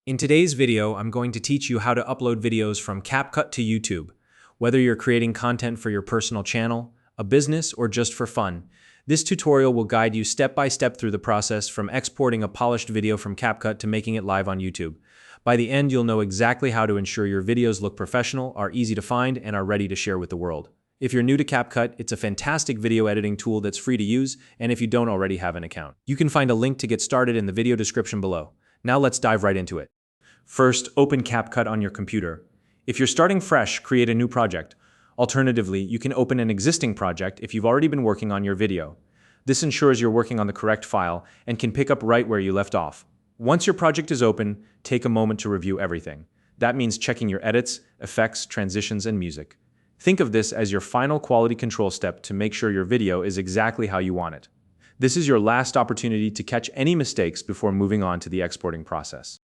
In today's video, I'm going to teach you how to upload videos from CapCut to YouTube. Whether you're creating content for your personal channel, a business, or just for fun, this tutorial will guide you step by step through the process from exporting a polished video from CapCut to making it live on YouTube. By the end, you'll know exactly how to ensure your videos look professional, are easy to find, and are ready to share with the world. If you're new to CapCut, it's a fantastic video editing tool that's free to use, and if you don't already have an account, you can find a link to get started in the video description below. Now let's dive right into it. First, open CapCut on your computer. If you're starting fresh, create a new project. Alternatively, you can open an existing project if you've already been working on your video. This ensures you're working on the correct file and can pick up right where you left off. Once your project is open, take a moment to review everything. That means checking your edits, effects, transitions, and music. Think of this as your final quality control step to make sure your video is exactly how you want it. This is your last opportunity to catch any mistakes before moving on to the exporting process.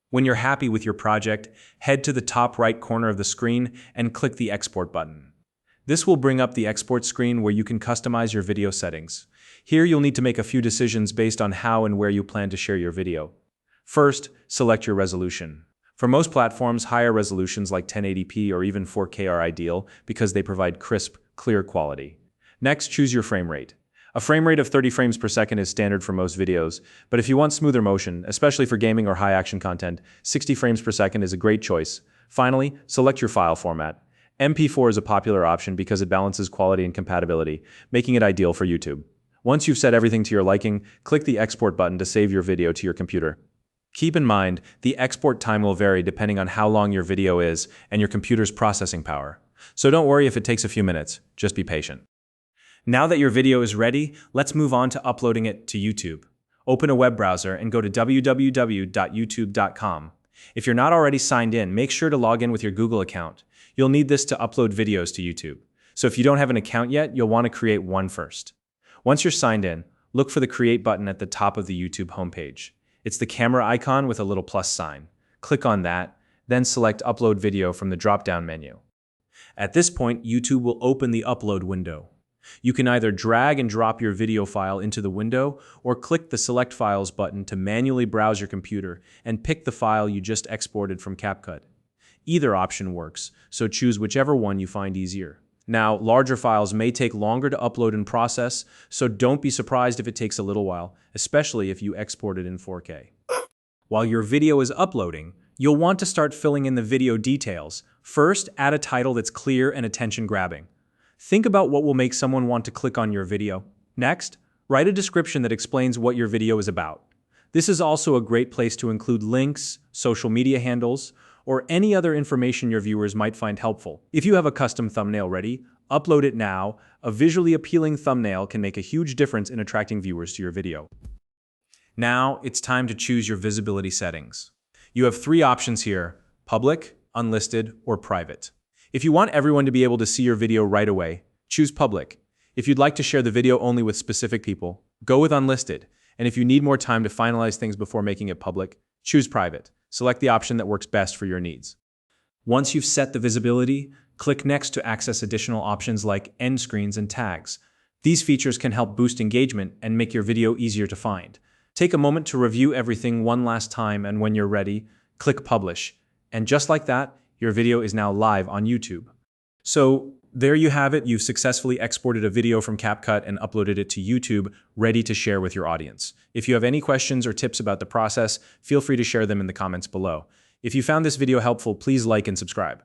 When you're happy with your project, head to the top right corner of the screen and click the Export button. This will bring up the export screen where you can customize your video settings. Here you'll need to make a few decisions based on how and where you plan to share your video. First, select your resolution. For most platforms, higher resolutions like 1080p or even 4K are ideal because they provide crisp, clear quality. Next, choose your frame rate. A frame rate of 30 frames per second is standard for most videos, but if you want smoother motion, especially for gaming or high-action content, 60 frames per second is a great choice. Finally, select your file format. MP4 is a popular option because it balances quality and compatibility, making it ideal for YouTube. Once you've set everything to your liking, click the Export button to save your video to your computer. Keep in mind, the export time will vary depending on how long your video is and your computer's processing power. So don't worry if it takes a few minutes, just be patient. Now that your video is ready, let's move on to uploading it to YouTube. Open a web browser and go to www.youtube.com. If you're not already signed in, make sure to log in with your Google account. You'll need this to upload videos to YouTube. So if you don't have an account yet, you'll want to create one first. Once you're signed in, look for the Create button at the top of the YouTube homepage. It's the camera icon with a little plus sign. Click on that, then select Upload Video from the drop-down menu. At this point, YouTube will open the Upload window. You can either drag and drop your video file into the window or click the Select Files button to manually browse your computer and pick the file you just exported from CapCut. Either option works, so choose whichever one you find easier. Now, larger files may take longer to upload and process, so don't be surprised if it takes a little while, especially if you export it in 4K. While your video is uploading, you'll want to start filling in the video details. First, add a title that's clear and attention-grabbing. Think about what will make someone want to click on your video. Next, write a description that explains what your video is about. This is also a great place to include links, social media handles, or any other information your viewers might find helpful. If you have a custom thumbnail ready, upload it now. A visually appealing thumbnail can make a huge difference in attracting viewers to your video. Now, it's time to choose your visibility settings. You have three options here: public, unlisted, or private. If you want everyone to be able to see your video right away, choose public. If you'd like to share the video only with specific people, go with unlisted. And if you need more time to finalize things before making it public, choose private. Select the option that works best for your needs. Once you've set the visibility, click Next to access additional options like end screens and tags. These features can help boost engagement and make your video easier to find. Take a moment to review everything one last time, and when you're ready, click Publish. And just like that, your video is now live on YouTube. So there you have it. You've successfully exported a video from CapCut and uploaded it to YouTube, ready to share with your audience. If you have any questions or tips about the process, feel free to share them in the comments below. If you found this video helpful, please like and subscribe.